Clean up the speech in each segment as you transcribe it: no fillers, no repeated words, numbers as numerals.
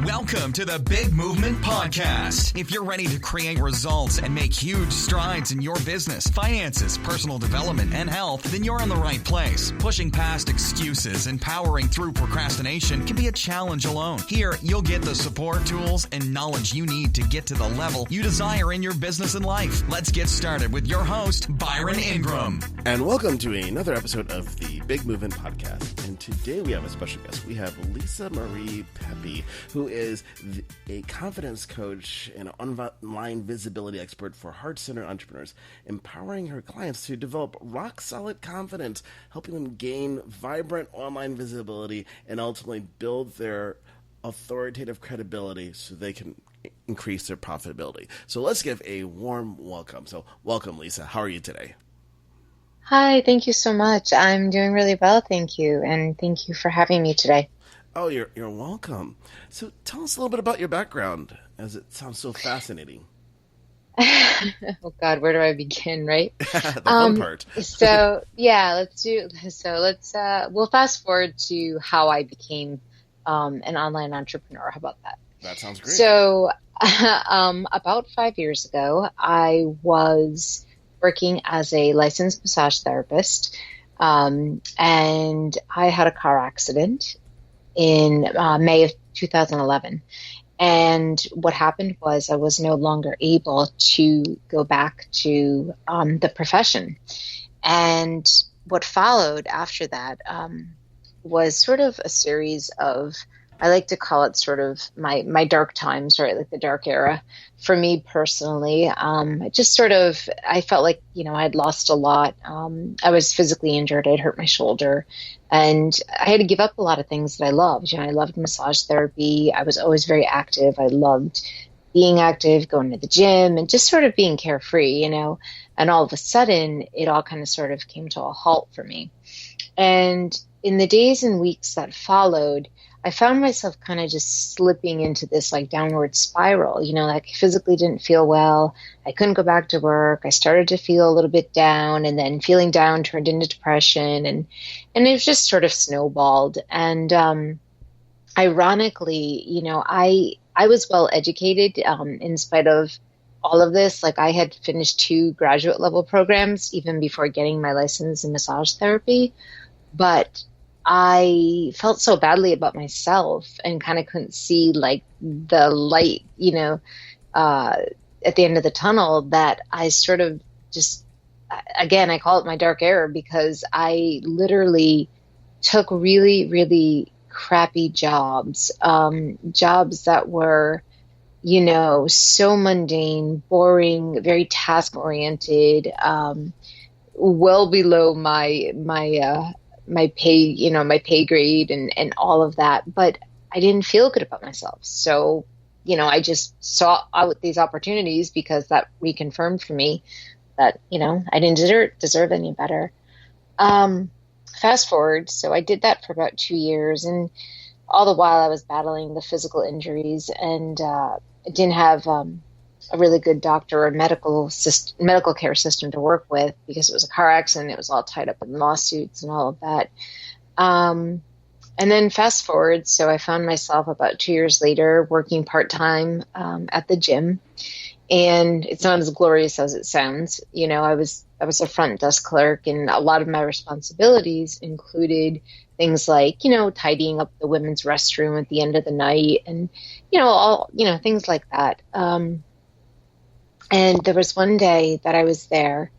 Welcome to the Big Movement Podcast. If you're ready to create results and make huge strides in your business, finances, personal development, and health, then you're in the right place. Pushing past excuses and powering through procrastination can be a challenge alone. Here, you'll get the support, tools, and knowledge you need to get to the level you desire in your business and life. Let's get started with your host, Byron Ingram. And welcome to another episode of the Big Movement Podcast. And today we have a special guest. We have Lisa Marie Pepe, who is a confidence coach and online visibility expert for heart-centered entrepreneurs, empowering her clients to develop rock-solid confidence, helping them gain vibrant online visibility, and ultimately build their authoritative credibility so they can increase their profitability. So let's give a warm welcome. So welcome, Lisa. How are you today? Hi, thank you so much. I'm doing really well, thank you. And thank you for having me today. Oh, you're welcome. So tell us a little bit about your background, as it sounds so fascinating. Oh God, where do I begin, right? The fun part. We'll fast forward to how I became an online entrepreneur. How about that? That sounds great. So about 5 years ago, I was working as a licensed massage therapist, and I had a car accident in May of 2011. And what happened was I was no longer able to go back to the profession. And what followed after that was sort of a series of, I like to call it sort of my dark times, right? Like the dark era for me personally. I felt like, I'd lost a lot. I was physically injured. I'd hurt my shoulder and I had to give up a lot of things that I loved. I loved massage therapy. I was always very active. I loved being active, going to the gym and just sort of being carefree, and all of a sudden it all kind of sort of came to a halt for me. And in the days and weeks that followed, I found myself kind of just slipping into this like downward spiral, like I physically didn't feel well. I couldn't go back to work. I started to feel a little bit down, and then feeling down turned into depression, and it was just sort of snowballed. And ironically, I was well educated in spite of all of this. Like I had finished 2 graduate level programs even before getting my license in massage therapy, but I felt so badly about myself and kind of couldn't see like the light, at the end of the tunnel, that I sort of just, again, I call it my dark era, because I literally took really, really crappy jobs, jobs that were, so mundane, boring, very task oriented, well below my pay grade and all of that, but I didn't feel good about myself. So, I just saw out these opportunities because that reconfirmed for me that, I didn't deserve any better. Fast forward. So I did that for about 2 years, and all the while I was battling the physical injuries, and I didn't have a really good doctor or medical care system to work with because it was a car accident. It was all tied up in lawsuits and all of that. And then fast forward, so I found myself about 2 years later working part-time at the gym. And it's not as glorious as it sounds. I was a front desk clerk, and a lot of my responsibilities included things like, tidying up the women's restroom at the end of the night and, things like that. And there was one day that I was there,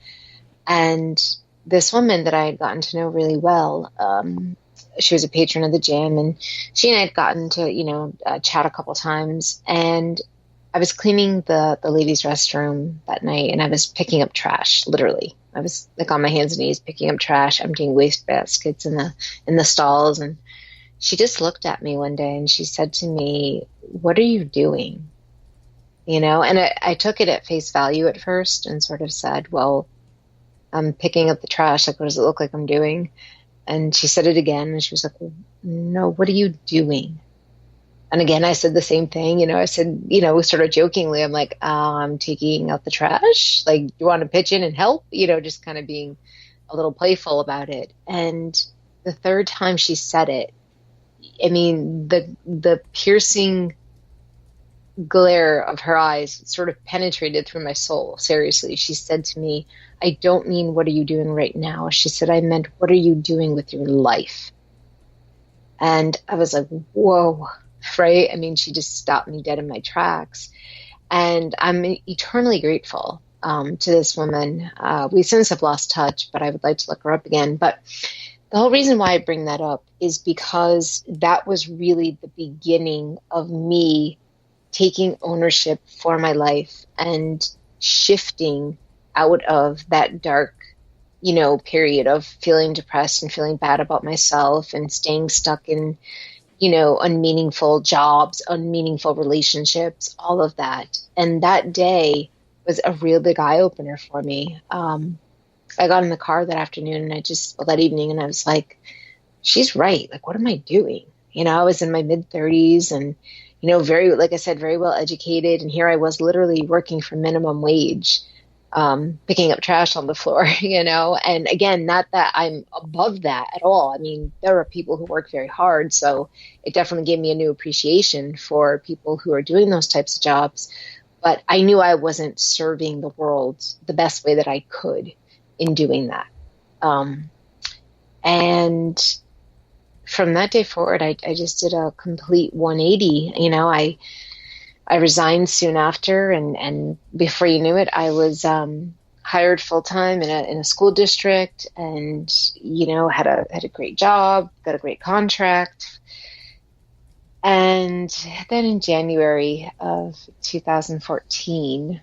and this woman that I had gotten to know really well, she was a patron of the gym, and she and I had gotten to, chat a couple times. And I was cleaning the ladies' restroom that night, and I was picking up trash, literally. I was like on my hands and knees picking up trash, emptying waste baskets in the stalls. And she just looked at me one day and she said to me, "What are you doing?" And I took it at face value at first and sort of said, "Well, I'm picking up the trash. Like, what does it look like I'm doing?" And she said it again, and she was like, "No, what are you doing?" And again, I said the same thing. I said, sort of jokingly, I'm like, "I'm taking out the trash. Like, do you want to pitch in and help?" Just kind of being a little playful about it. And the third time she said it, I mean, the piercing glare of her eyes sort of penetrated through my soul. Seriously, she said to me, I don't mean what are you doing right now. She said, I meant what are you doing with your life? And I was like, whoa, right? I mean, she just stopped me dead in my tracks. And I'm eternally grateful to this woman. We since have lost touch, but I would like to look her up again. But the whole reason why I bring that up is because that was really the beginning of me taking ownership for my life and shifting out of that dark, period of feeling depressed and feeling bad about myself and staying stuck in, unmeaningful jobs, unmeaningful relationships, all of that. And that day was a real big eye opener for me. I got in the car that afternoon and that evening, and I was like, she's right. Like, what am I doing? I was in my mid-30s and, very, like I said, very well educated. And here I was literally working for minimum wage, picking up trash on the floor, and again, not that I'm above that at all. I mean, there are people who work very hard. So it definitely gave me a new appreciation for people who are doing those types of jobs. But I knew I wasn't serving the world the best way that I could in doing that. And from that day forward, I just did a complete 180. I resigned soon after, and before you knew it, I was hired full time in a school district, and had a great job, got a great contract. And then in January of 2014,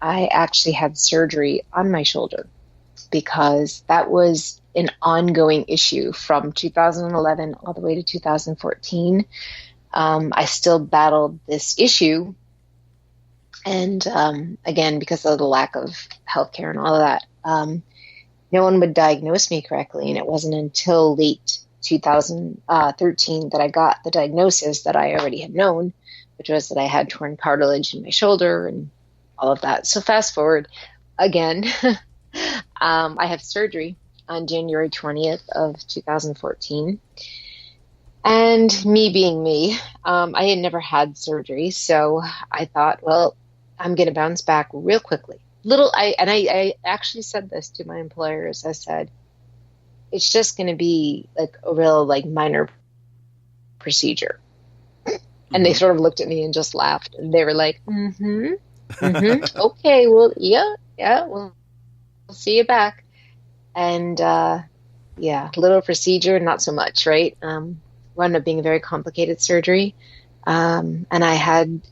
I actually had surgery on my shoulder because that was an ongoing issue from 2011 all the way to 2014. I still battled this issue. And again, because of the lack of healthcare and all of that, no one would diagnose me correctly. And it wasn't until late 2013 that I got the diagnosis that I already had known, which was that I had torn cartilage in my shoulder and all of that. So fast forward again, I have surgery on January 20th of 2014. And me being me, I had never had surgery. So I thought, well, I'm going to bounce back real quickly. I actually said this to my employers. I said, it's just going to be like a real minor procedure. And they sort of looked at me and just laughed. And they were like, okay, well, yeah, we'll see you back. And little procedure, not so much, right? Wound up being a very complicated surgery. And I had,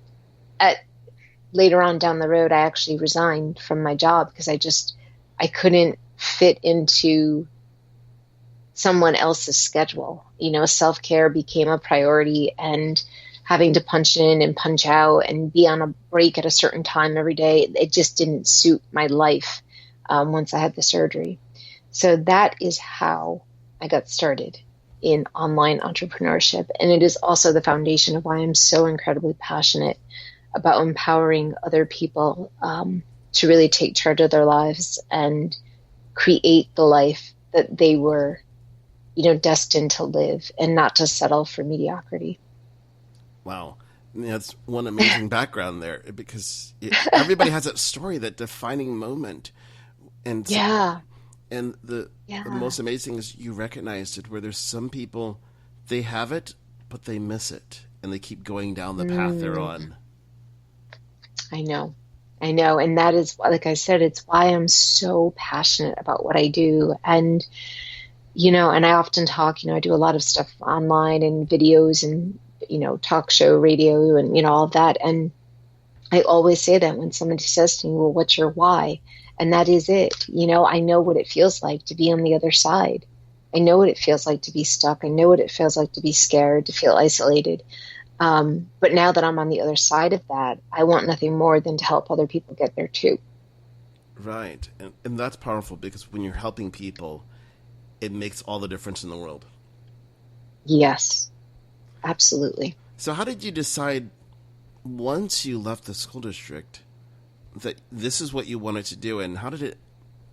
later on down the road, I actually resigned from my job because I couldn't fit into someone else's schedule. Self-care became a priority, and having to punch in and punch out and be on a break at a certain time every day, it just didn't suit my life once I had the surgery. So that is how I got started in online entrepreneurship. And it is also the foundation of why I'm so incredibly passionate about empowering other people to really take charge of their lives and create the life that they were, destined to live, and not to settle for mediocrity. Wow. That's one amazing background there, because everybody has that story, that defining moment. And the most amazing is you recognized it, where there's some people, they have it, but they miss it, and they keep going down the path they're on. I know. And that is, like I said, it's why I'm so passionate about what I do. And, and I often talk, I do a lot of stuff online and videos and, talk show, radio, and, all of that. And I always say that when somebody says to me, well, what's your why? And that is it. I know what it feels like to be on the other side. I know what it feels like to be stuck. I know what it feels like to be scared, to feel isolated. But now that I'm on the other side of that, I want nothing more than to help other people get there too. Right. And that's powerful, because when you're helping people, it makes all the difference in the world. Yes, absolutely. So how did you decide, once you left the school district, that this is what you wanted to do, and how did it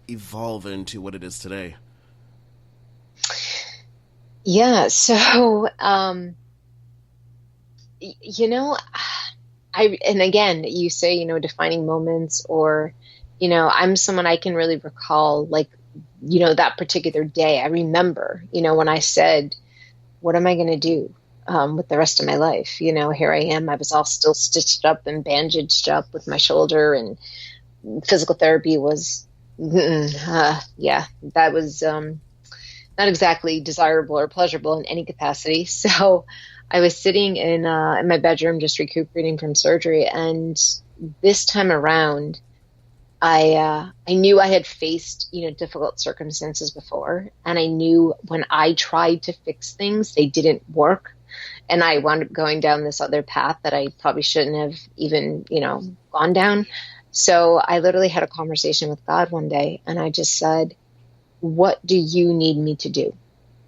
evolve into what it is today? Yeah, so, and again, you say, defining moments, or, I'm someone, I can really recall, like, that particular day. I remember, when I said, what am I going to do with the rest of my life? Here I am. I was all still stitched up and bandaged up with my shoulder, and physical therapy was, that was not exactly desirable or pleasurable in any capacity. So I was sitting in my bedroom just recuperating from surgery, and this time around, I knew I had faced difficult circumstances before, and I knew when I tried to fix things, they didn't work, and I wound up going down this other path that I probably shouldn't have even gone down. So I literally had a conversation with God one day, and I just said, what do you need me to do?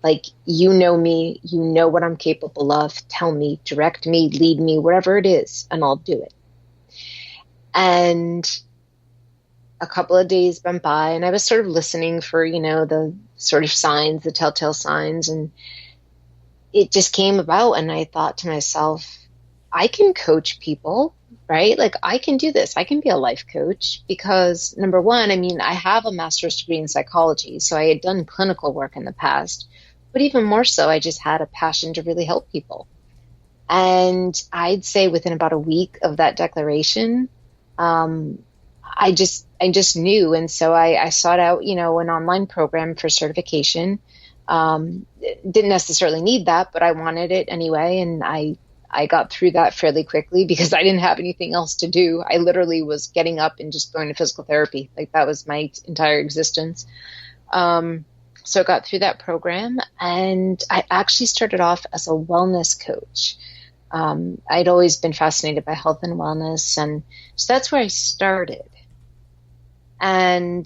Like, you know me, you know what I'm capable of. Tell me, direct me, lead me, whatever it is, and I'll do it. And a couple of days went by, and I was sort of listening for, the sort of signs, the telltale signs, and it just came about. And I thought to myself, I can coach people, right? Like, I can do this. I can be a life coach because, number one, I have a master's degree in psychology, so I had done clinical work in the past, but even more so, I just had a passion to really help people. And I'd say within about a week of that declaration, I just knew. And so I sought out, an online program for certification. Didn't necessarily need that, but I wanted it anyway. And I got through that fairly quickly because I didn't have anything else to do. I literally was getting up and just going to physical therapy. Like, that was my entire existence. So I got through that program, and I actually started off as a wellness coach. I'd always been fascinated by health and wellness. And so that's where I started. And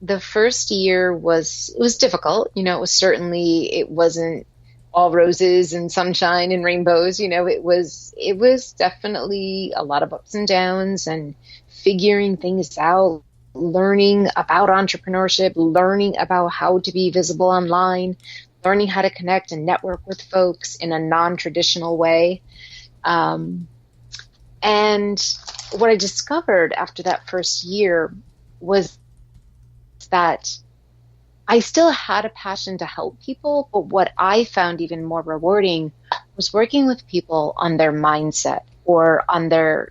the first year was difficult. It wasn't all roses and sunshine and rainbows. It was definitely a lot of ups and downs and figuring things out, learning about entrepreneurship, learning about how to be visible online, learning how to connect and network with folks in a non-traditional way. And what I discovered after that first year was that I still had a passion to help people, but what I found even more rewarding was working with people on their mindset, or on their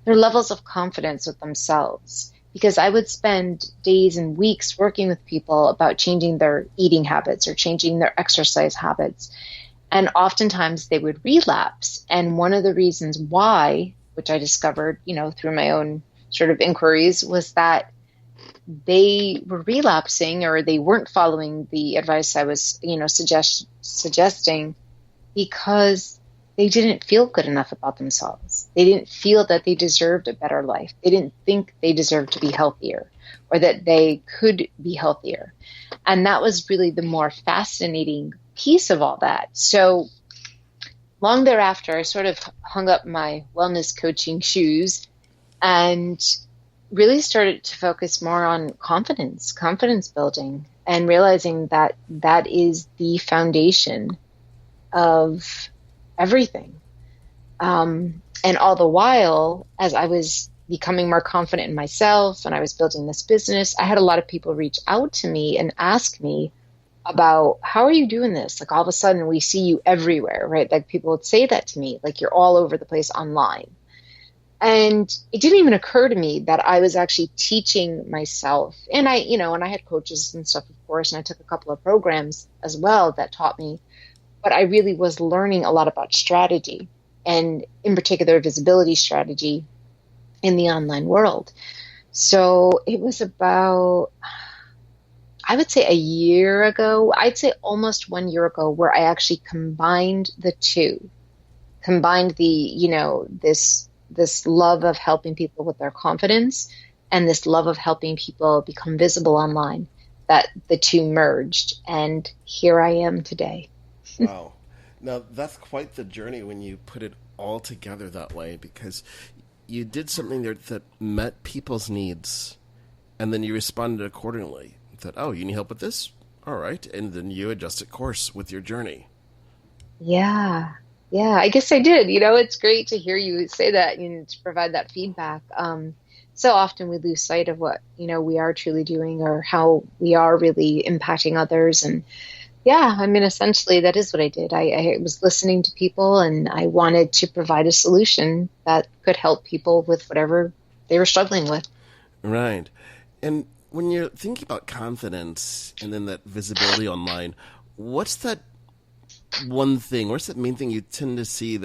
levels of confidence with themselves. Because I would spend days and weeks working with people about changing their eating habits or changing their exercise habits. And oftentimes they would relapse. And one of the reasons why, which I discovered, through my own sort of inquiries, was that they were relapsing, or they weren't following the advice I was, suggesting, because they didn't feel good enough about themselves. They didn't feel that they deserved a better life. They didn't think they deserved to be healthier, or that they could be healthier. And that was really the more fascinating piece of all that. So long thereafter, I sort of hung up my wellness coaching shoes and really started to focus more on confidence building, and realizing that that is the foundation of everything. And all the while, as I was becoming more confident in myself and I was building this business, I had a lot of people reach out to me and ask me about, how are you doing this? Like, all of a sudden we see you everywhere, right? Like, people would say that to me, like, you're all over the place online. And it didn't even occur to me that I was actually teaching myself. And I had coaches and stuff, of course, and I took a couple of programs as well that taught me. But I really was learning a lot about strategy, and in particular, visibility strategy in the online world. So it was about, I would say a year ago, I'd say almost 1 year ago, where I actually combined the two, this love of helping people with their confidence and this love of helping people become visible online, that the two merged. And here I am today. Wow. Now, that's quite the journey when you put it all together that way, because you did something there that met people's needs, and then you responded accordingly. That, oh, you need help with this? All right. And then you adjusted course with your journey. Yeah. Yeah, I guess I did. It's great to hear you say that and to provide that feedback. So often we lose sight of what, we are truly doing or how we are really impacting others. And yeah, I mean, essentially, that is what I did. I was listening to people and I wanted to provide a solution that could help people with whatever they were struggling with. Right. And when you're thinking about confidence and then that visibility online, what's that one thing, what's that main thing you tend to see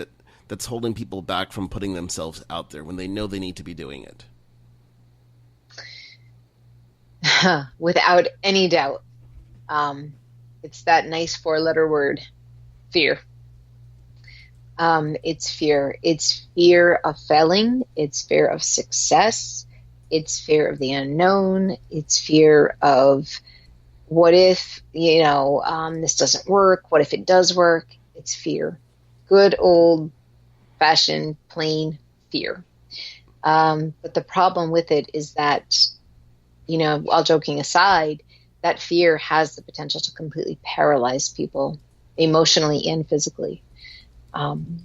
that's holding people back from putting themselves out there when they know they need to be doing it? Without any doubt. It's that nice 4-letter word, fear. It's fear. It's fear of failing. It's fear of success. It's fear of the unknown. It's fear of what if, this doesn't work? What if it does work? It's fear. Good old fashioned, plain fear. But the problem with it is that, all joking aside, that fear has the potential to completely paralyze people emotionally and physically. And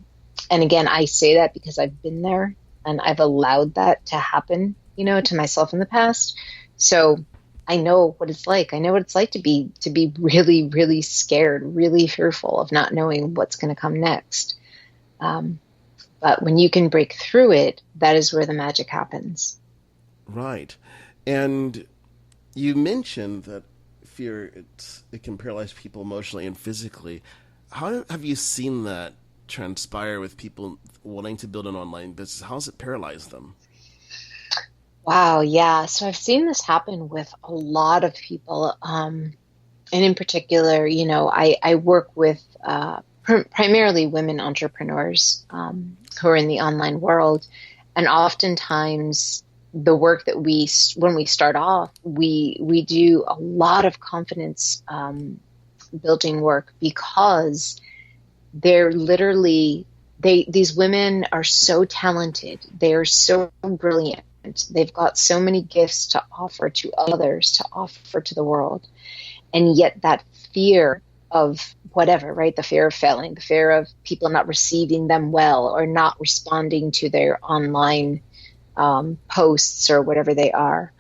again, I say that because I've been there and I've allowed that to happen, to myself in the past. So I know what it's like. I know what it's like to be really, really scared, really fearful of not knowing what's going to come next. But when you can break through it, that is where the magic happens. Right. And you mentioned that fear, it can paralyze people emotionally and physically. How have you seen that transpire with people wanting to build an online business? How has it paralyzed them? Wow, yeah. So I've seen this happen with a lot of people. And in particular, I work with primarily women entrepreneurs who are in the online world. And oftentimes the work that when we start off, we do a lot of confidence building work because they're literally, these women are so talented. They are so brilliant. They've got so many gifts to offer to others, to offer to the world. And yet that fear of whatever, right? The fear of failing, the fear of people not receiving them well or not responding to their online posts or whatever they are.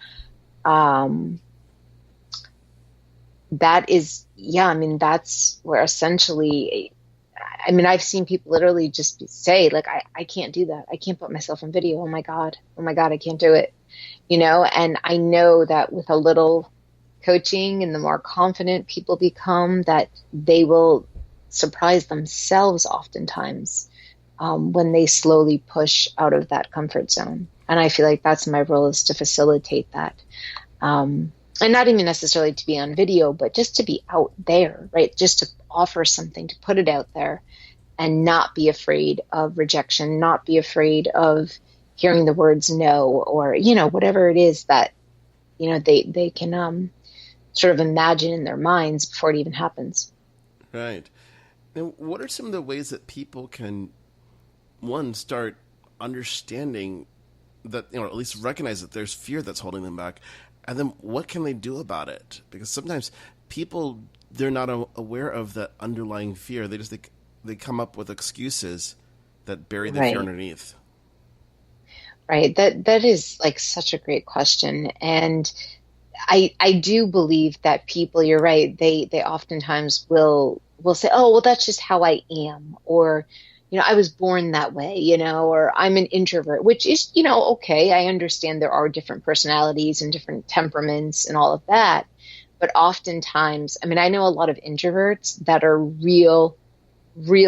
That is, that's where essentially, I've seen people literally just say, like, I can't do that. I can't put myself on video. Oh my God, I can't do it. And I know that with a little coaching and the more confident people become, that they will surprise themselves oftentimes when they slowly push out of that comfort zone. And I feel like that's my role, is to facilitate that. And not even necessarily to be on video, but just to be out there, right? Just to offer something, to put it out there and not be afraid of rejection, not be afraid of hearing the words no, or, whatever it is that, they can sort of imagine in their minds before it even happens. Right. Now, what are some of the ways that people can, one, start understanding that, at least recognize that there's fear that's holding them back, and then what can they do about it? Because sometimes people, they're not aware of that underlying fear. They come up with excuses that bury the fear underneath. Right. That is like such a great question. And I do believe that people, you're right, they oftentimes will say, oh, well, that's just how I am. Or, I was born that way, or I'm an introvert, which is, okay. I understand there are different personalities and different temperaments and all of that. But oftentimes, I know a lot of introverts that are real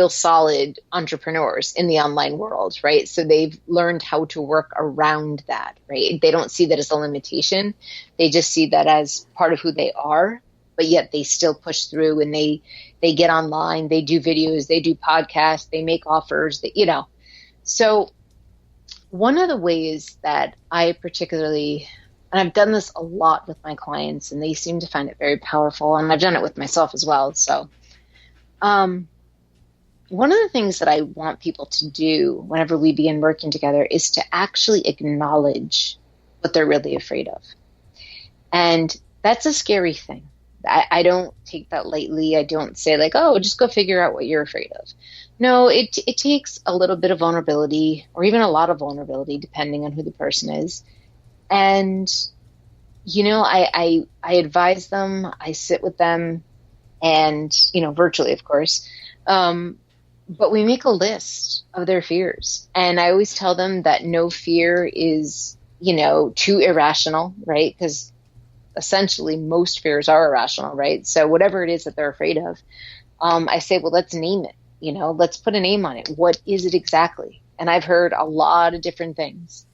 solid entrepreneurs in the online world, right? So they've learned how to work around that, right? They don't see that as a limitation. They just see that as part of who they are, but yet they still push through and they get online, they do videos, they do podcasts, they make offers, So one of the ways that I particularly, and I've done this a lot with my clients and they seem to find it very powerful, and I've done it with myself as well. So, one of the things that I want people to do whenever we begin working together is to actually acknowledge what they're really afraid of. And that's a scary thing. I don't take that lightly. I don't say like, oh, just go figure out what you're afraid of. No, it takes a little bit of vulnerability or even a lot of vulnerability, depending on who the person is. And, I advise them, I sit with them and, virtually, of course. But we make a list of their fears. And I always tell them that no fear is, too irrational, right? Because essentially most fears are irrational, right? So whatever it is that they're afraid of, I say, well, let's name it, let's put a name on it. What is it exactly? And I've heard a lot of different things.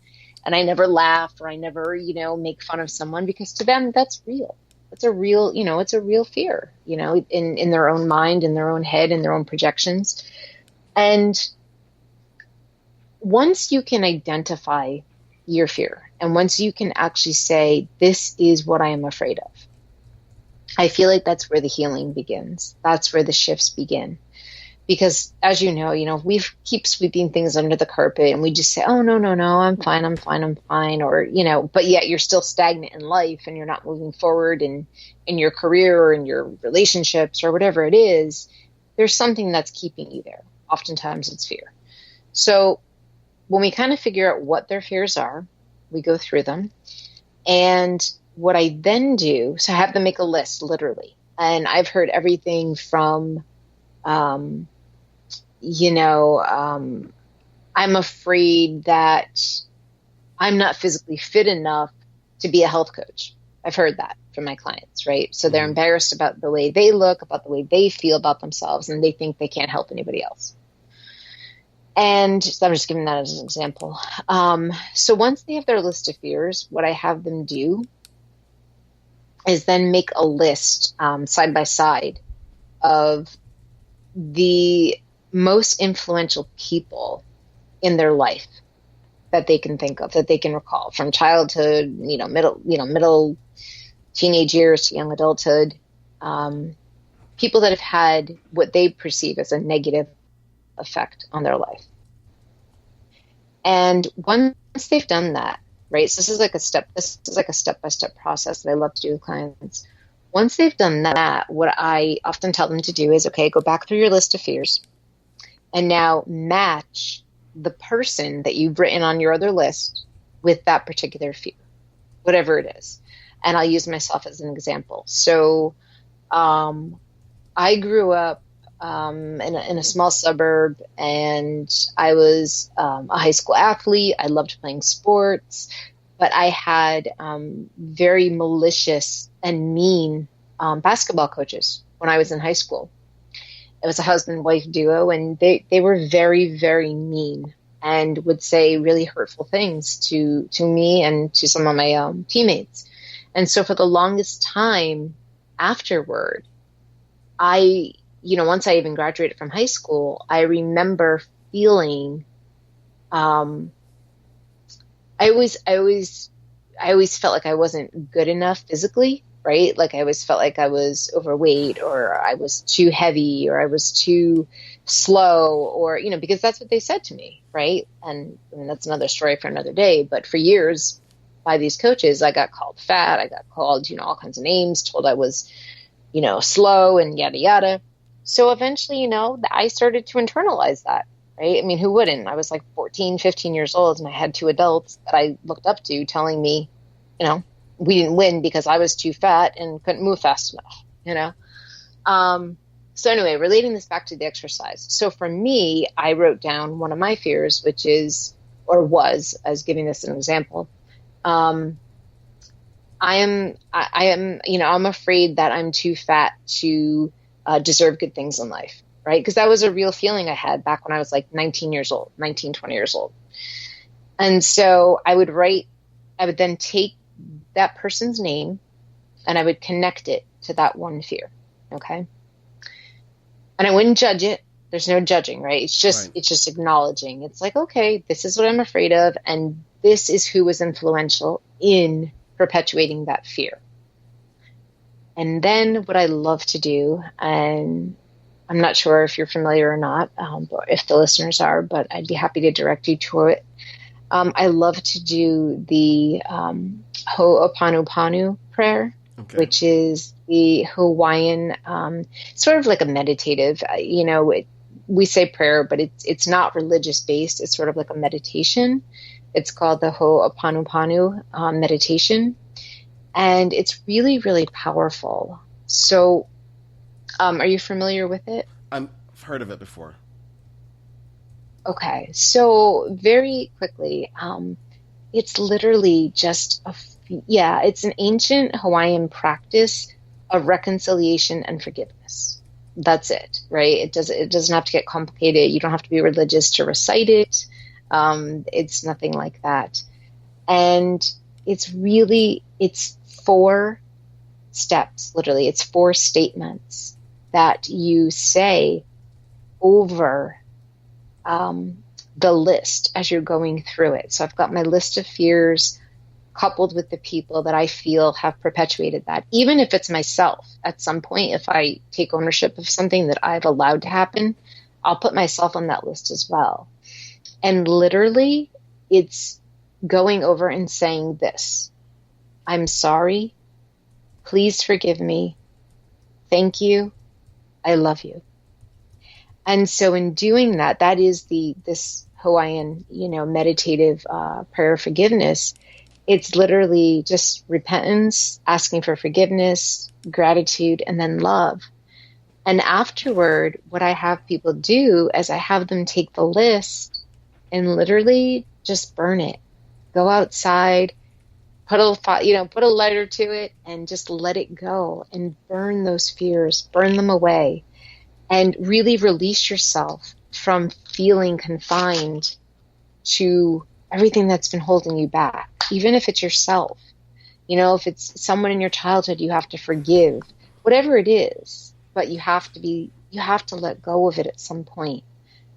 And I never laugh or I never, make fun of someone because to them, that's real. It's a real, it's a real fear, in their own mind, in their own head, in their own projections. And once you can identify your fear and once you can actually say, this is what I am afraid of, I feel like that's where the healing begins. That's where the shifts begin. Because as you know, we keep sweeping things under the carpet and we just say, oh, no, I'm fine. Or, but yet you're still stagnant in life and you're not moving forward in your career or in your relationships or whatever it is. There's something that's keeping you there. Oftentimes it's fear. So when we kind of figure out what their fears are, we go through them. And what I then do, so I have them make a list, literally. And I've heard everything from, I'm afraid that I'm not physically fit enough to be a health coach. I've heard that from my clients, right? So they're embarrassed about the way they look, about the way they feel about themselves, and they think they can't help anybody else. And so I'm just giving that as an example. So once they have their list of fears, what I have them do is then make a list side by side of the most influential people in their life that they can think of, that they can recall from childhood, middle teenage years to young adulthood, people that have had what they perceive as a negative effect on their life. And once they've done that, right? So this is like a step-by-step process that I love to do with clients. Once they've done that, what I often tell them to do is, okay, go back through your list of fears and now match the person that you've written on your other list with that particular fear, whatever it is. And I'll use myself as an example. So I grew up in a small suburb, and I was a high school athlete. I loved playing sports, but I had very malicious and mean basketball coaches when I was in high school. It was a husband-wife duo, and they were very, very mean and would say really hurtful things to me and to some of my teammates. And so for the longest time afterward, once I even graduated from high school, I remember feeling, I always felt like I wasn't good enough physically, right? Like I always felt like I was overweight, or I was too heavy, or I was too slow, or, because that's what they said to me, right? And that's another story for another day. But for years by these coaches, I got called fat. I got called, all kinds of names, told I was, slow and yada, yada. So eventually, I started to internalize that, right? I mean, who wouldn't? I was like 14, 15 years old, and I had two adults that I looked up to telling me, we didn't win because I was too fat and couldn't move fast enough, So anyway, relating this back to the exercise. So for me, I wrote down one of my fears, which is, or was, as giving this an example, I'm afraid that I'm too fat to deserve good things in life, right? Because that was a real feeling I had back when I was like 20 years old. And so I would then take that person's name and I would connect it to that one fear. Okay. And I wouldn't judge it. There's no judging, right? It's just acknowledging. It's like, okay, this is what I'm afraid of. And this is who was influential in perpetuating that fear. And then what I love to do, and I'm not sure if you're familiar or not, or if the listeners are, but I'd be happy to direct you to it. I love to do the Ho'oponopono prayer. Okay. which is the Hawaiian, sort of like a meditative, we say prayer, but it's not religious based. It's sort of like a meditation. It's called the Ho'oponopono meditation. And it's really, really powerful. So, are you familiar with it? I've heard of it before. Okay. So very quickly, it's literally just it's an ancient Hawaiian practice of reconciliation and forgiveness. That's it, right? It doesn't have to get complicated. You don't have to be religious to recite it. It's nothing like that. And it's 4 steps, literally. It's 4 statements that you say over the list as you're going through it. So I've got my list of fears coupled with the people that I feel have perpetuated that. Even if it's myself, at some point, if I take ownership of something that I've allowed to happen, I'll put myself on that list as well. And literally, it's going over and saying this: I'm sorry. Please forgive me. Thank you. I love you. And so in doing that, that is this Hawaiian, meditative prayer of forgiveness. It's literally just repentance, asking for forgiveness, gratitude, and then love. And afterward, what I have people do is I have them take the list and literally just burn it. Go outside, put a lighter to it, and just let it go and burn those fears, burn them away, and really release yourself from feeling confined to everything that's been holding you back, even if it's yourself. If it's someone in your childhood you have to forgive, whatever it is, but you have to let go of it at some point,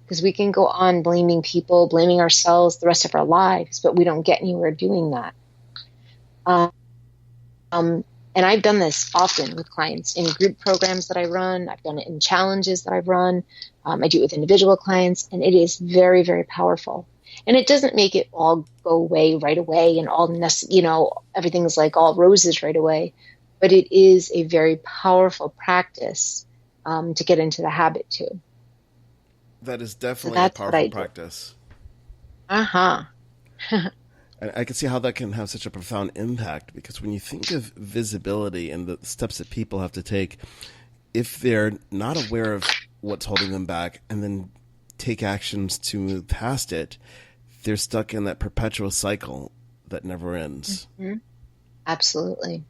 because we can go on blaming people, blaming ourselves the rest of our lives, but we don't get anywhere doing that. And I've done this often with clients in group programs that I run. I've done it in challenges that I've run. I do it with individual clients, and it is very, very powerful. And it doesn't make it all go away right away and everything's like all roses right away. But it is a very powerful practice to get into the habit too. That is definitely a powerful practice. Uh-huh. And I can see how that can have such a profound impact, because when you think of visibility and the steps that people have to take, if they're not aware of what's holding them back and then take actions to move past it, they're stuck in that perpetual cycle that never ends. Mm-hmm. Absolutely.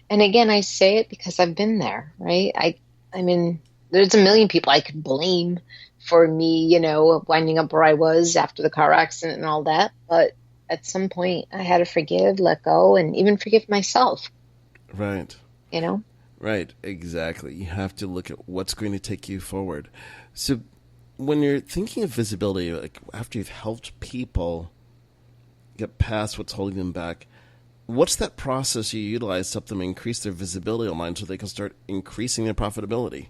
And again, I say it because I've been there, right? I mean, there's a million people I could blame for me, winding up where I was after the car accident and all that. But at some point, I had to forgive, let go, and even forgive myself. Right. Right, exactly. You have to look at what's going to take you forward. So when you're thinking of visibility, like after you've helped people get past what's holding them back, what's that process you utilize to help them increase their visibility online so they can start increasing their profitability?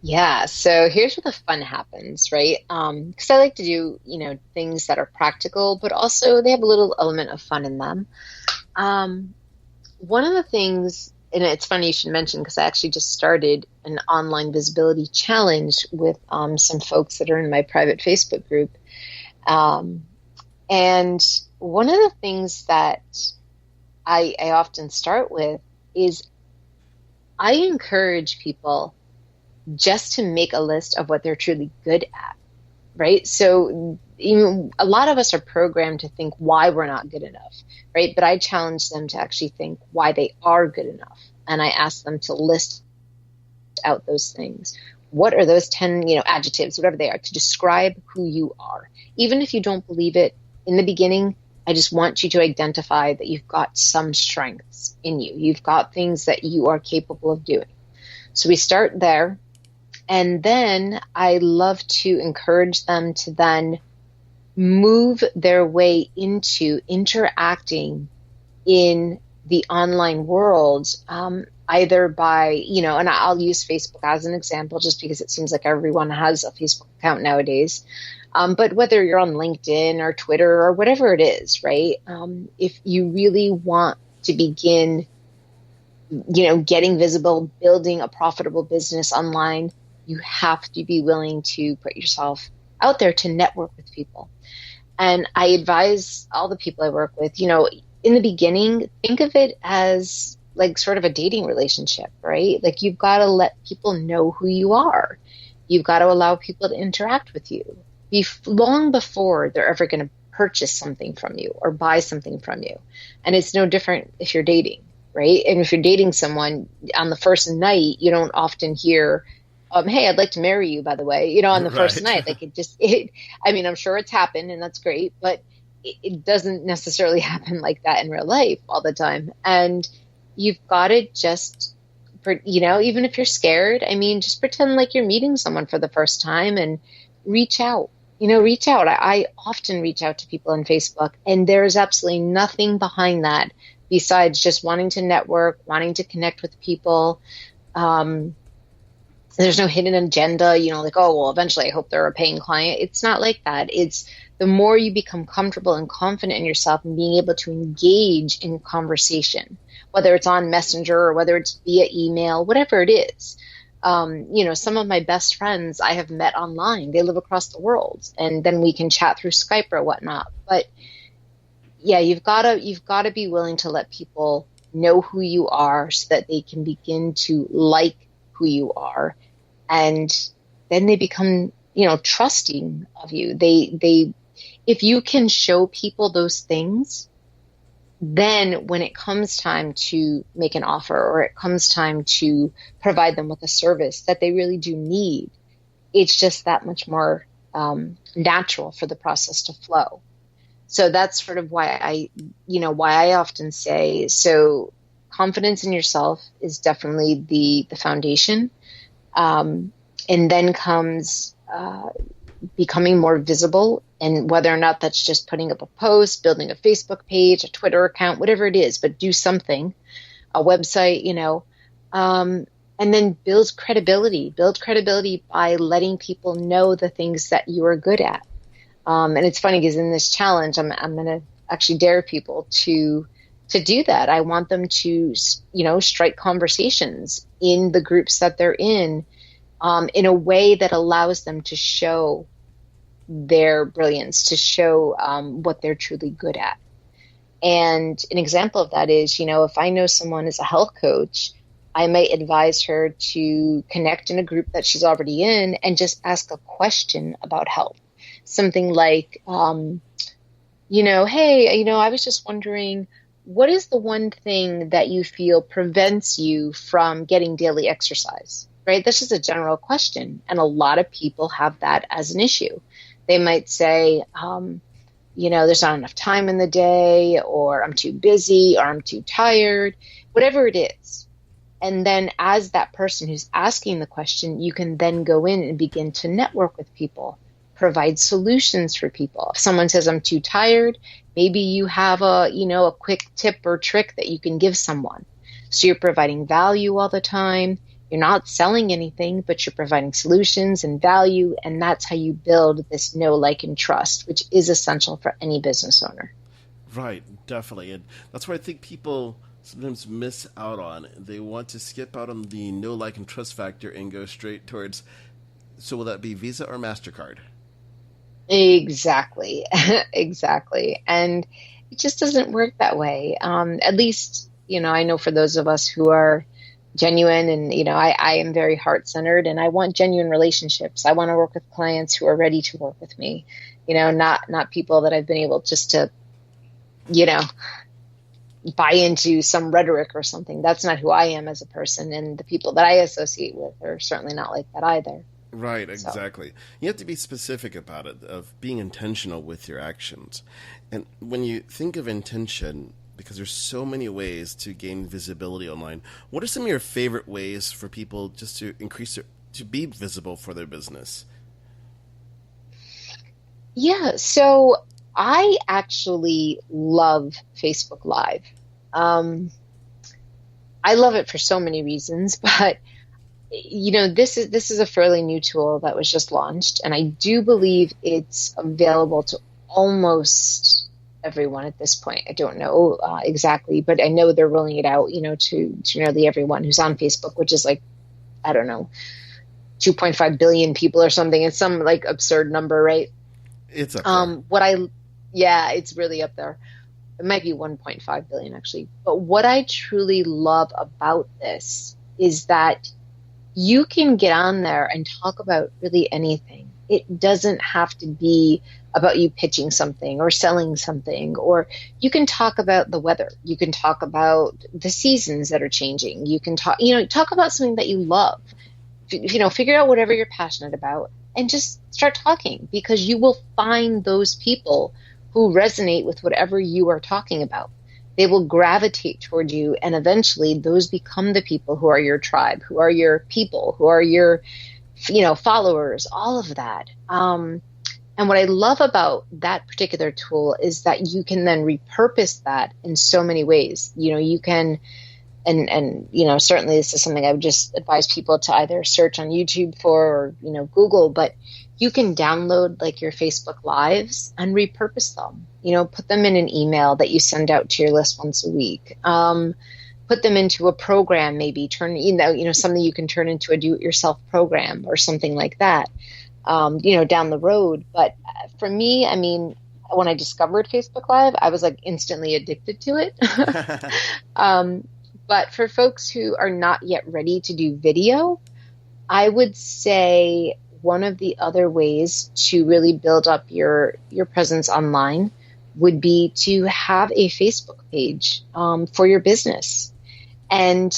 Yeah, so here's where the fun happens, right? Because I like to do, things that are practical, but also they have a little element of fun in them. One of the things, and it's funny you should mention, because I actually just started an online visibility challenge with some folks that are in my private Facebook group. And one of the things that I often start with is I encourage people just to make a list of what they're truly good at, right? So a lot of us are programmed to think why we're not good enough, right? But I challenge them to actually think why they are good enough. And I ask them to list out those things. What are those 10, adjectives, whatever they are, to describe who you are? Even if you don't believe it in the beginning, I just want you to identify that you've got some strengths in you. You've got things that you are capable of doing. So we start there. And then I love to encourage them to then move their way into interacting in the online world, either by, and I'll use Facebook as an example, just because it seems like everyone has a Facebook account nowadays. But whether you're on LinkedIn or Twitter or whatever it is, right? If you really want to begin getting visible, building a profitable business online, you have to be willing to put yourself out there to network with people. And I advise all the people I work with, in the beginning, think of it as like sort of a dating relationship, right? Like you've got to let people know who you are. You've got to allow people to interact with you long before they're ever going to purchase something from you or buy something from you. And it's no different if you're dating, right? And if you're dating someone on the first night, you don't often hear, hey, I'd like to marry you, by the way, on the first night. Like I'm sure it's happened and that's great, but it doesn't necessarily happen like that in real life all the time. And you've got to just, even if you're scared, just pretend like you're meeting someone for the first time and reach out. Reach out. I often reach out to people on Facebook, and there's absolutely nothing behind that besides just wanting to network, wanting to connect with people. There's no hidden agenda, like, oh, well, eventually I hope they're a paying client. It's not like that. It's the more you become comfortable and confident in yourself and being able to engage in conversation, whether it's on Messenger or whether it's via email, whatever it is. Some of my best friends I have met online. They live across the world, and then we can chat through Skype or whatnot. But yeah, you've got to be willing to let people know who you are so that they can begin to like who you are, and then they become trusting of you. They if you can show people those things, then when it comes time to make an offer or it comes time to provide them with a service that they really do need, it's just that much more natural for the process to flow. So that's sort of why I often say, so confidence in yourself is definitely the foundation. And then comes becoming more visible, and whether or not that's just putting up a post, building a Facebook page, a Twitter account, whatever it is, but do something, a website, and then build credibility by letting people know the things that you are good at. And it's funny because in this challenge, I'm going to actually dare people to do that. I want them to, strike conversations in the groups that they're in a way that allows them to show their brilliance, to show what they're truly good at. And an example of that is, if I know someone is a health coach, I might advise her to connect in a group that she's already in and just ask a question about health. Something like, hey, I was just wondering, what is the one thing that you feel prevents you from getting daily exercise? Right? That's just a general question. And a lot of people have that as an issue. They might say, there's not enough time in the day, or I'm too busy, or I'm too tired, whatever it is. And then as that person who's asking the question, you can then go in and begin to network with people, provide solutions for people. If someone says, I'm too tired, maybe you have a quick tip or trick that you can give someone. So you're providing value all the time. You're not selling anything, but you're providing solutions and value, and that's how you build this know, like, and trust, which is essential for any business owner. Right, definitely. And that's what I think people sometimes miss out on. They want to skip out on the know, like, and trust factor and go straight towards, so will that be Visa or MasterCard? Exactly. Exactly. And it just doesn't work that way. At least, I know for those of us who are genuine and, I am very heart-centered and I want genuine relationships. I want to work with clients who are ready to work with me, not people that I've been able just to, buy into some rhetoric or something. That's not who I am as a person. And the people that I associate with are certainly not like that either. Right, exactly. So you have to be specific about it, of being intentional with your actions. And when you think of intention, because there's so many ways to gain visibility online, what are some of your favorite ways for people just to to be visible for their business? Yeah, so I actually love Facebook Live. I love it for so many reasons, but this is a fairly new tool that was just launched, and I do believe it's available to almost everyone at this point. I don't know exactly, but I know they're rolling it out, to nearly everyone who's on Facebook, which is like, I don't know, 2.5 billion people or something. It's some like absurd number, right? It's up there. Yeah, it's really up there. It might be 1.5 billion actually. But what I truly love about this is that you can get on there and talk about really anything. It doesn't have to be about you pitching something or selling something, or you can talk about the weather. You can talk about the seasons that are changing. You can talk about something that you love. Figure out whatever you're passionate about and just start talking, because you will find those people who resonate with whatever you are talking about. They will gravitate toward you, and eventually those become the people who are your tribe, who are your people, who are your followers, all of that. And what I love about that particular tool is that you can then repurpose that in so many ways. You can, and certainly this is something I would just advise people to either search on YouTube for, or, Google, but you can download like your Facebook Lives and repurpose them, put them in an email that you send out to your list once a week. Put them into a program, maybe something you can turn into a do-it-yourself program or something like that, down the road. But for me, I mean, when I discovered Facebook Live, I was like instantly addicted to it. But for folks who are not yet ready to do video, I would say one of the other ways to really build up your presence online would be to have a Facebook page for your business. And,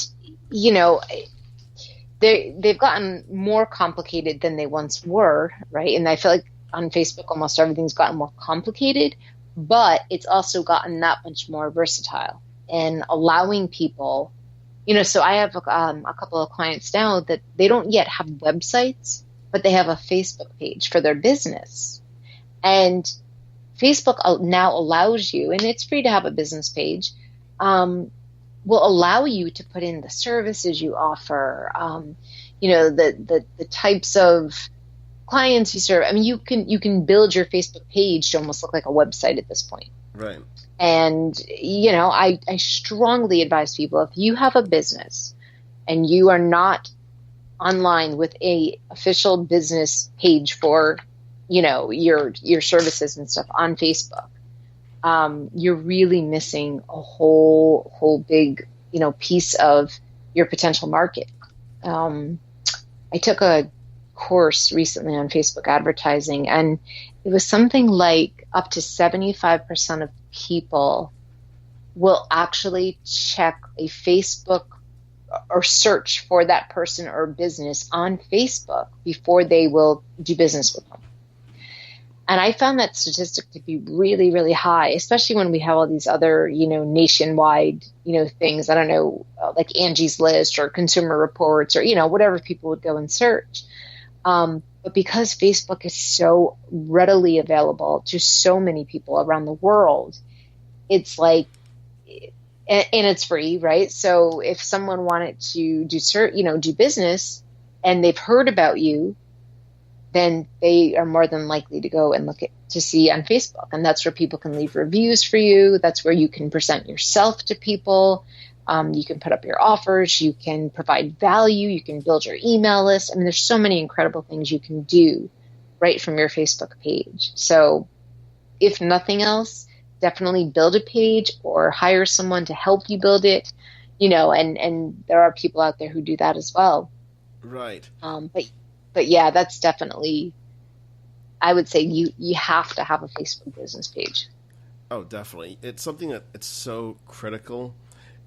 they've gotten more complicated than they once were, right? And I feel like on Facebook, almost everything's gotten more complicated, but it's also gotten that much more versatile and allowing people, so I have a couple of clients now that they don't yet have websites, but they have a Facebook page for their business. And Facebook now allows you, and it's free to have a business page, will allow you to put in the services you offer, the types of clients you serve. I mean, you can build your Facebook page to almost look like a website at this point. Right. And, I strongly advise people, if you have a business and you are not online with a official business page for, your services and stuff on Facebook, you're really missing a whole big, piece of your potential market. I took a course recently on Facebook advertising, and it was something like up to 75% of people will actually check a Facebook or search for that person or business on Facebook before they will do business with them. And I found that statistic to be really, really high, especially when we have all these other, nationwide, things. I don't know, like Angie's List or Consumer Reports or, whatever people would go and search. But because Facebook is so readily available to so many people around the world, it's like, and it's free, right? So if someone wanted to do business and they've heard about you, then they are more than likely to go and to see on Facebook. And that's where people can leave reviews for you. That's where you can present yourself to people. You can put up your offers. You can provide value. You can build your email list. I mean, there's so many incredible things you can do right from your Facebook page. So if nothing else, definitely build a page or hire someone to help you build it, and there are people out there who do that as well. Right. But yeah, that's definitely, I would say you have to have a Facebook business page. Oh, definitely. It's something that it's so critical.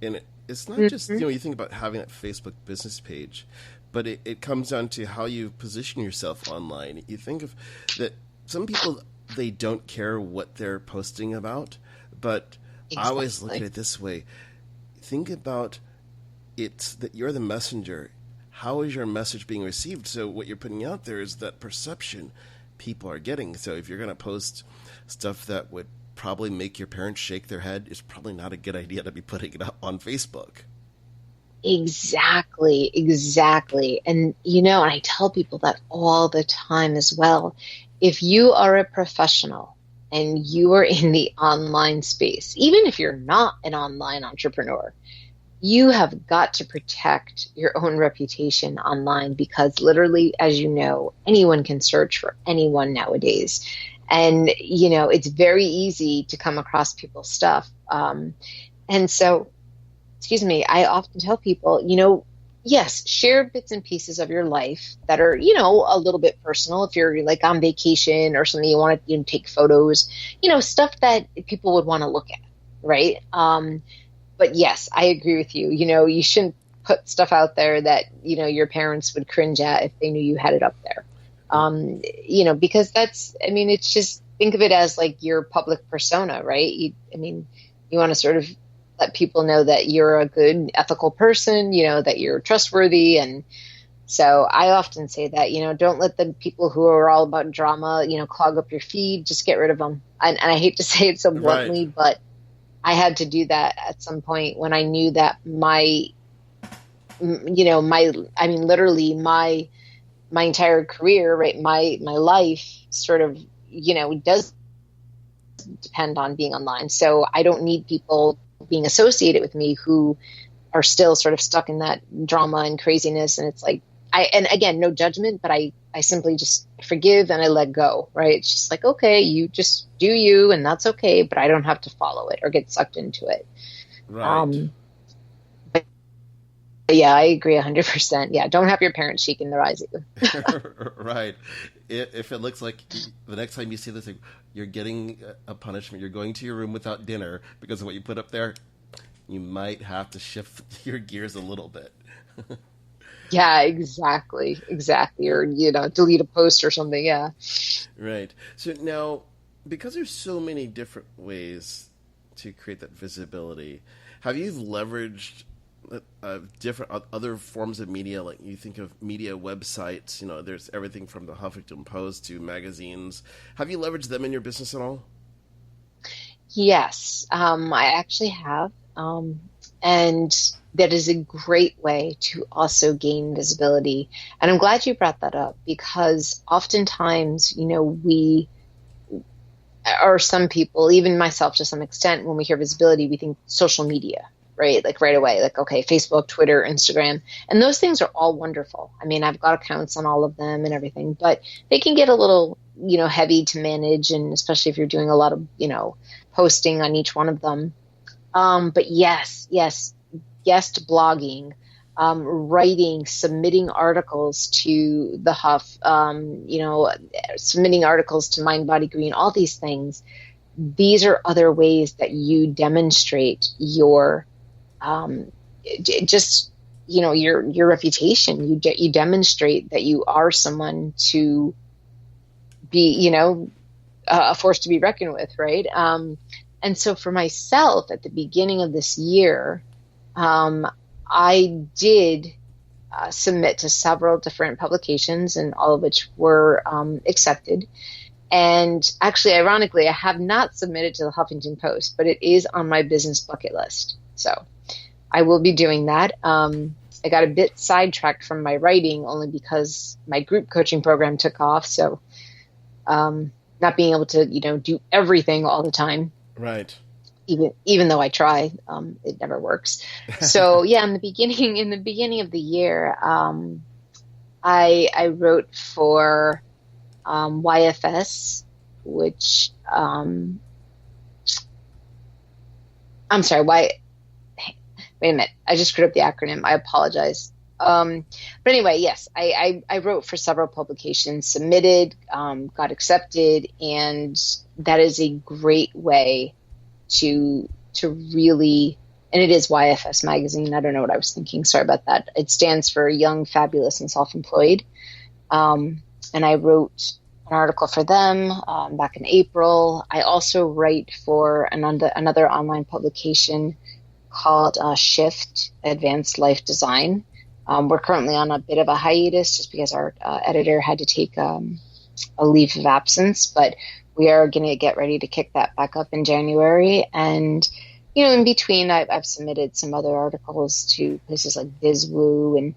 And it's not just, you think about having that Facebook business page, but it comes down to how you position yourself online. You think of that some people, they don't care what they're posting about, but exactly. I always look at it this way. Think about it's that you're the messenger. How is your message being received? So what you're putting out there is that perception people are getting. So if you're going to post stuff that would probably make your parents shake their head, it's probably not a good idea to be putting it up on Facebook. Exactly. And, and I tell people that all the time as well. If you are a professional and you are in the online space, even if you're not an online entrepreneur, you have got to protect your own reputation online, because literally, as you know, anyone can search for anyone nowadays. And, it's very easy to come across people's stuff. And so, excuse me, I often tell people, yes, share bits and pieces of your life that are, a little bit personal. If you're like on vacation or something, you want to take photos, stuff that people would want to look at, right? But yes, I agree with you. You shouldn't put stuff out there that, your parents would cringe at if they knew you had it up there. Because it's just, think of it as like your public persona, right? You want to sort of let people know that you're a good, ethical person, that you're trustworthy. And so I often say that, don't let the people who are all about drama, clog up your feed. Just get rid of them. And I hate to say it so bluntly, but I had to do that at some point when I knew that literally my entire career, right, my life sort of, does depend on being online. So I don't need people being associated with me who are still sort of stuck in that drama and craziness. And it's like, and again, no judgment, but I simply just forgive and I let go, right? It's just like, okay, you just do you, and that's okay, but I don't have to follow it or get sucked into it. Right. But yeah, I agree 100%. Yeah. Don't have your parents shaking their eyes at you. Right. If it looks like the next time you see this, you're getting a punishment, you're going to your room without dinner because of what you put up there, you might have to shift your gears a little bit. Yeah, exactly. Or, delete a post or something. Yeah. Right. So now, because there's so many different ways to create that visibility, have you leveraged different other forms of media? Like you think of media websites, there's everything from the Huffington Post to magazines. Have you leveraged them in your business at all? Yes, I actually have. And that is a great way to also gain visibility. And I'm glad you brought that up, because oftentimes, we, or some people, even myself to some extent, when we hear visibility, we think social media, right? Like right away, like, okay, Facebook, Twitter, Instagram, and those things are all wonderful. I've got accounts on all of them and everything, but they can get a little, heavy to manage. And especially if you're doing a lot of, posting on each one of them. But yes, guest blogging, writing, submitting articles to the Huff, submitting articles to Mind Body Green, all these things. These are other ways that you demonstrate your, your reputation. You demonstrate that you are someone to be, a force to be reckoned with, right? And so for myself, at the beginning of this year, I did submit to several different publications, and all of which were accepted. And actually, ironically, I have not submitted to the Huffington Post, but it is on my business bucket list. So I will be doing that. I got a bit sidetracked from my writing only because my group coaching program took off. So not being able to, do everything all the time. Right. Even though I try, it never works. So yeah, in the beginning of the year, I wrote for YFS, which I'm sorry, wait a minute, I just screwed up the acronym. I apologize. But anyway, yes, I wrote for several publications, submitted, got accepted, and that is a great way to really, and it is YFS magazine. I don't know what I was thinking. Sorry about that. It stands for Young, Fabulous, and Self-Employed. And I wrote an article for them back in April. I also write for another online publication called Shift Advanced Life Design. We're currently on a bit of a hiatus just because our editor had to take a leave of absence, but we are going to get ready to kick that back up in January. And, in between, I've submitted some other articles to places like BizWoo and,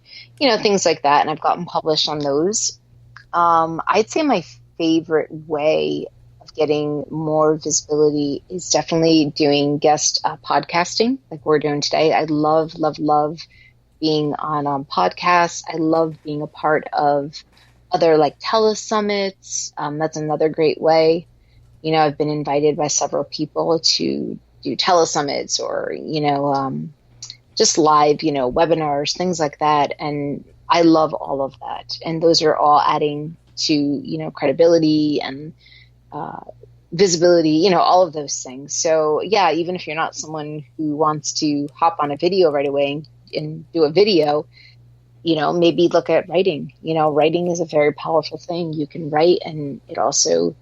things like that. And I've gotten published on those. I'd say my favorite way of getting more visibility is definitely doing guest podcasting like we're doing today. I love, love, love being on podcasts. I love being a part of other like telesummits. That's another great way. You know, I've been invited by several people to do telesummits or, just live, webinars, things like that. And I love all of that. And those are all adding to, credibility and visibility, all of those things. So yeah, even if you're not someone who wants to hop on a video right away and do a video, maybe look at writing. Writing is a very powerful thing. You can write, and it also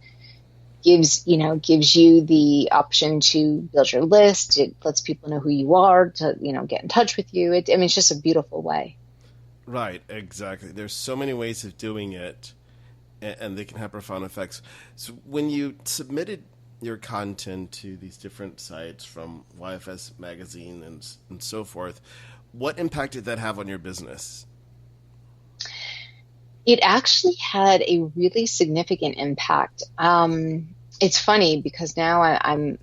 gives you the option to build your list. It lets people know who you are, to, get in touch with you. It's just a beautiful way. Right, exactly. There's so many ways of doing it, and they can have profound effects. So when you submitted your content to these different sites from YFS Magazine and so forth, what impact did that have on your business? It actually had a really significant impact. It's funny because now I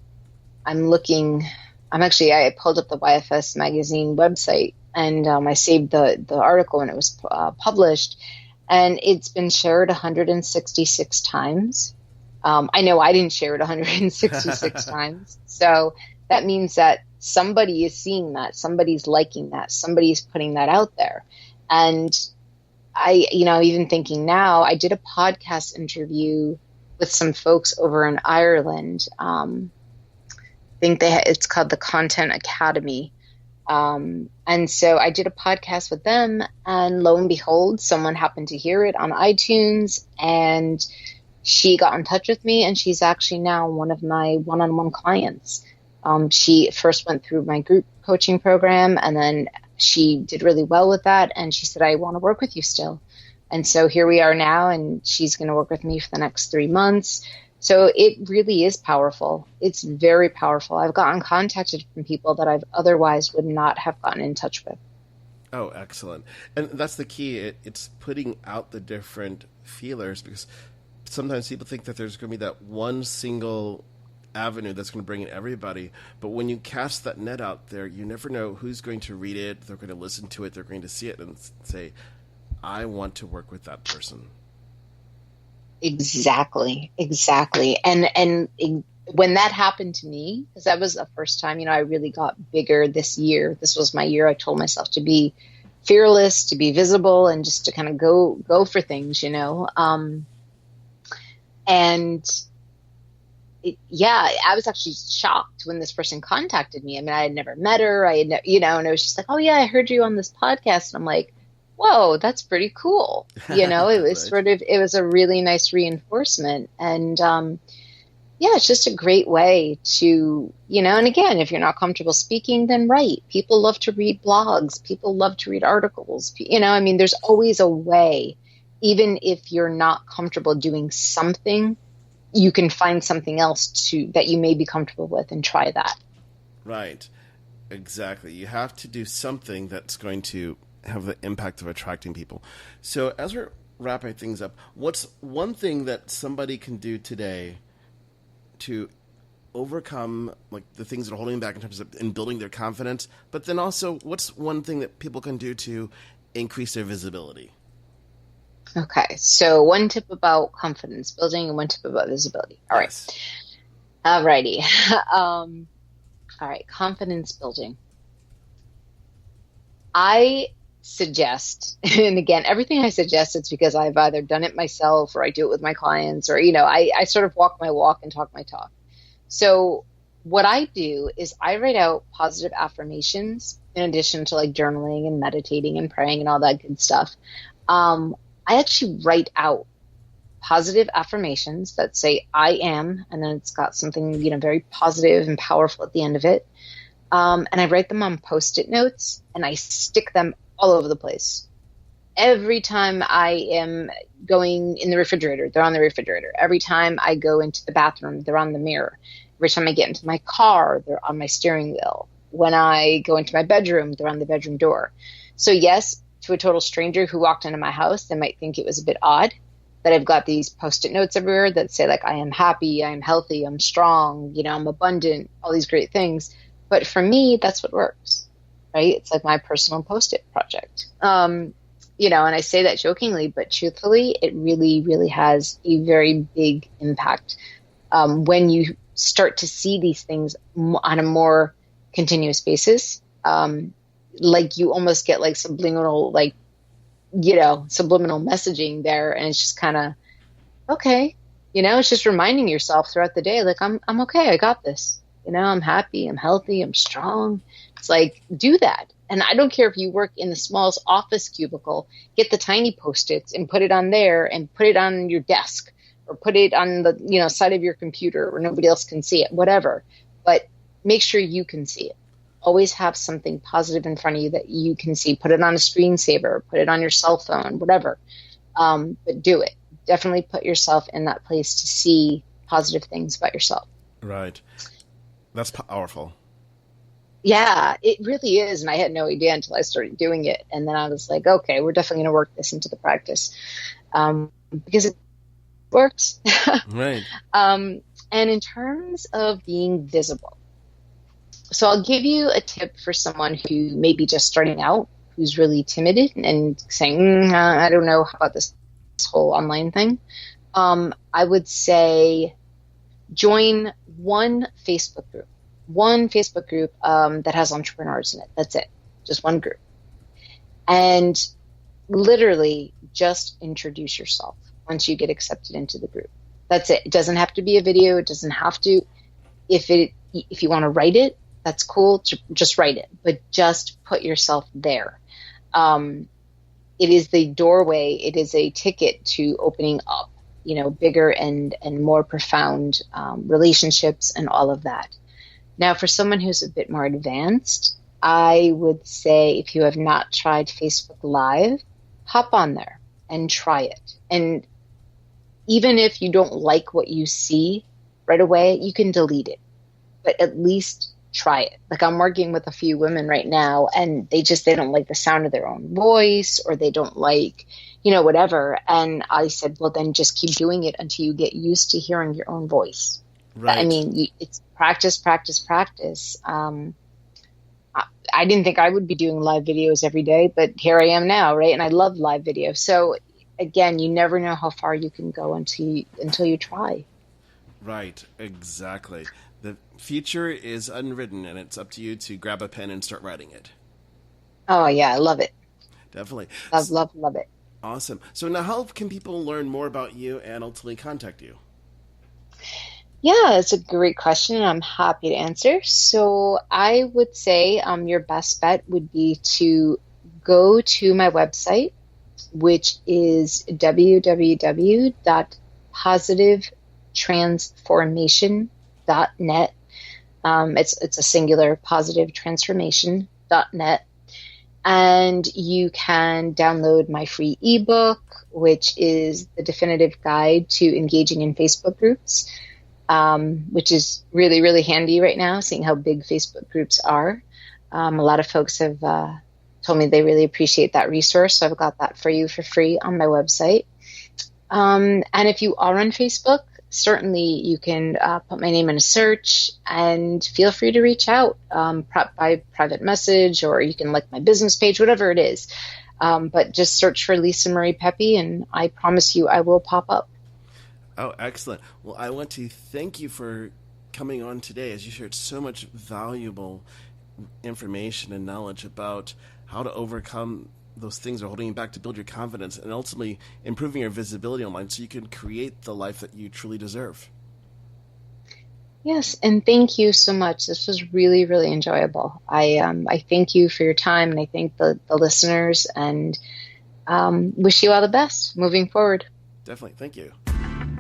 pulled up the YFS Magazine website, and I saved the article when it was published, and it's been shared 166 times. I know I didn't share it 166 times. So that means that somebody is seeing that, somebody's liking that, somebody's putting that out there. And I, even thinking now, I did a podcast interview with some folks over in Ireland. I think it's called the Content Academy. And so I did a podcast with them, and lo and behold, someone happened to hear it on iTunes, and she got in touch with me, and she's actually now one of my one-on-one clients. She first went through my group coaching program, and then she did really well with that, and she said, I want to work with you still. And so here we are now, and she's going to work with me for the next 3 months. So it really is powerful. It's very powerful. I've gotten contacted from people that I otherwise would not have gotten in touch with. Oh, excellent. And that's the key. It's putting out the different feelers, because sometimes people think that there's going to be that one single avenue that's going to bring in everybody. But when you cast that net out there, you never know who's going to read it. They're going to listen to it. They're going to see it and say, I want to work with that person. Exactly. And when that happened to me, because that was the first time, I really got bigger this year. This was my year. I told myself to be fearless, to be visible, and just to kind of go for things, I was actually shocked when this person contacted me. I mean, I had never met her. And it was just like, oh yeah, I heard you on this podcast. And I'm like, whoa, that's pretty cool. It was Right. it was a really nice reinforcement. And, it's just a great way to, and again, if you're not comfortable speaking, then write. People love to read blogs. People love to read articles. There's always a way. Even if you're not comfortable doing something, you can find something else that you may be comfortable with and try that. Right. Exactly. You have to do something that's going to have the impact of attracting people. So as we're wrapping things up, what's one thing that somebody can do today to overcome like the things that are holding them back in terms of in building their confidence? But then also, what's one thing that people can do to increase their visibility? Okay, so one tip about confidence building and one tip about visibility. All right. Yes. All righty. All right, confidence building. I suggest, and again, everything I suggest, it's because I've either done it myself or I do it with my clients, or, I sort of walk my walk and talk my talk. So what I do is I write out positive affirmations in addition to like journaling and meditating and praying and all that good stuff. I actually write out positive affirmations that say I am, and then it's got something, very positive and powerful at the end of it. And I write them on Post-it notes, and I stick them all over the place. Every time I am going in the refrigerator, they're on the refrigerator. Every time I go into the bathroom, they're on the mirror. Every time I get into my car, they're on my steering wheel. When I go into my bedroom, they're on the bedroom door. So yes, to a total stranger who walked into my house, they might think it was a bit odd. that I've got these Post-it notes everywhere that say like, I am happy, I am healthy, I'm strong, I'm abundant, all these great things. But for me, that's what works, right? It's like my personal Post-it project. And I say that jokingly, but truthfully, it really, really has a very big impact when you start to see these things on a more continuous basis. Like you almost get like subliminal messaging there, and it's just kind of okay. It's just reminding yourself throughout the day, like I'm okay, I got this. I'm happy, I'm healthy, I'm strong. It's like, do that. And I don't care if you work in the smallest office cubicle, get the tiny Post-its and put it on there and put it on your desk or put it on the, side of your computer where nobody else can see it, whatever. But make sure you can see it. Always have something positive in front of you that you can see. Put it on a screensaver, put it on your cell phone, whatever. But do it. Definitely put yourself in that place to see positive things about yourself. Right. That's powerful. Yeah, it really is. And I had no idea until I started doing it. And then I was like, okay, we're definitely going to work this into the practice because it works. Right. And in terms of being visible, so I'll give you a tip for someone who may be just starting out, who's really timid and saying, I don't know about this whole online thing. I would say join one Facebook group that has entrepreneurs in it. That's it. Just one group. And literally just introduce yourself once you get accepted into the group. That's it. It doesn't have to be a video. It doesn't have to. If you want to write it, that's cool. Just write it, but just put yourself there. It is the doorway. It is a ticket to opening up, bigger and more profound relationships and all of that. Now, for someone who's a bit more advanced, I would say if you have not tried Facebook Live, hop on there and try it. And even if you don't like what you see right away, you can delete it, but at least try it. Like I'm working with a few women right now and they don't like the sound of their own voice, or they don't like, whatever. And I said, well, then just keep doing it until you get used to hearing your own voice. Right. I mean, it's practice, practice, practice. I didn't think I would be doing live videos every day, but here I am now, right? And I love live video. So again, you never know how far you can go until you try. Right, exactly. The future is unwritten, and it's up to you to grab a pen and start writing it. Oh, yeah, I love it. Definitely. Love it. Awesome. So now how can people learn more about you and ultimately contact you? Yeah, it's a great question, and I'm happy to answer. So I would say your best bet would be to go to my website, which is www.positivetransformation.net. It's a singular, positivetransformation.net. And you can download my free ebook, which is the definitive guide to engaging in Facebook groups, which is really, really handy right now, seeing how big Facebook groups are. A lot of folks have told me they really appreciate that resource, so I've got that for you for free on my website. And if you are on Facebook, certainly you can put my name in a search and feel free to reach out by private message, or you can like my business page, whatever it is. But just search for Lisa Marie Pepe, and I promise you I will pop up. Oh, excellent. Well, I want to thank you for coming on today, as you shared so much valuable information and knowledge about how to overcome those things that are holding you back to build your confidence and ultimately improving your visibility online so you can create the life that you truly deserve. Yes, and thank you so much. This was really, really enjoyable. I thank you for your time, and I thank the listeners, and wish you all the best moving forward. Definitely. Thank you.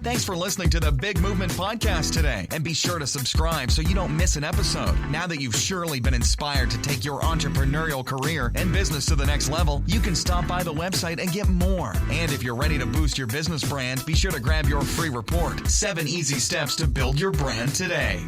Thanks for listening to the Big Movement Podcast today. And be sure to subscribe so you don't miss an episode. Now that you've surely been inspired to take your entrepreneurial career and business to the next level, you can stop by the website and get more. And if you're ready to boost your business brand, be sure to grab your free report, 7 Easy Steps to Build Your Brand Today.